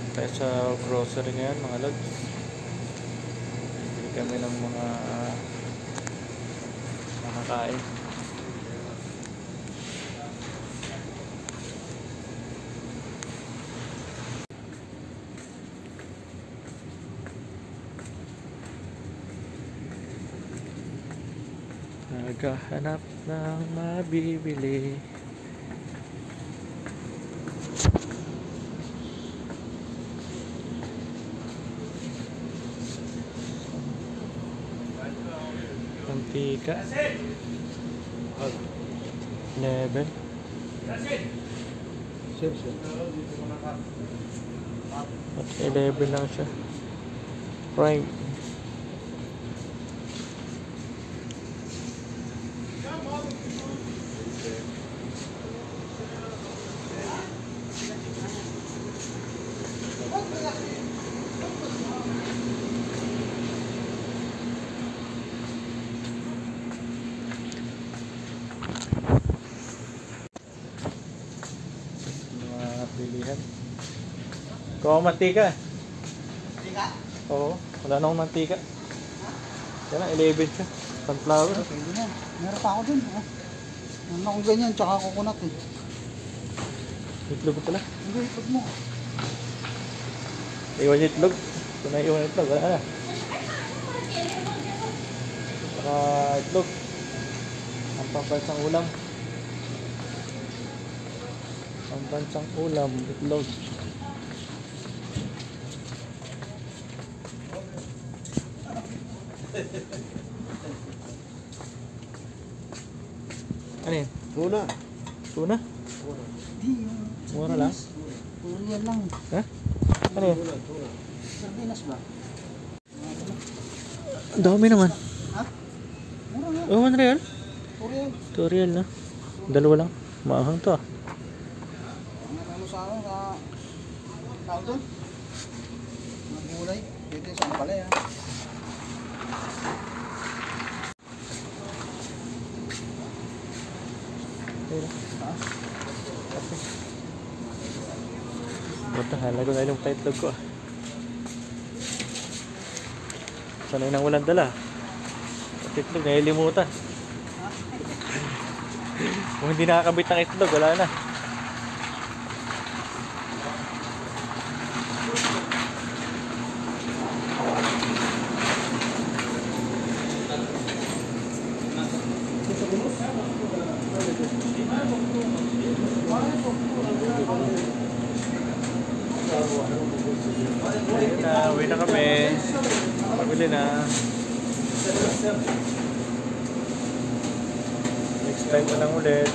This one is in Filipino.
Tayo sa grocery ngayon mga lods. Bili kami ng mga makakain. Naghahanap ng mabibili. Mantika 11 at 11 lang siya. Prime bilihan. Kung mantika? Mantika? Oo, wala na akong mantika. Yan na, 11 siya. Sunflower. Pwede na. Meron pa ako dun. Meron akong ganyan, tsaka coconut eh. Itlog ko pala. Hindi, itlog mo. Iwan yung itlog. Ito na iwan yung itlog. Wala na. Saka itlog. Ang pambansang ulam. Pambansang ulam, itlog. Ano yun? Tuna. Tuna? Hindi, yung... Mura lang? Puro yan lang. Ha? Ano yun? Sardinas ba? Ang dami naman. Ha? Mura nga. Oh, 1 real? Puro yan. 2 real na. Dalawa lang. Maahang to ah. Ano sa ano, sa... tao doon? Mga gulay. Dito yung sa palay ha. Buta, halago na yung itlog ko ah. Sanay nang walang dala. At itlog, nahilimutan. Kung hindi nakakabit ng itlog, wala na. Ayun na, uwi na kami. Pabili na. Next time na lang ulit.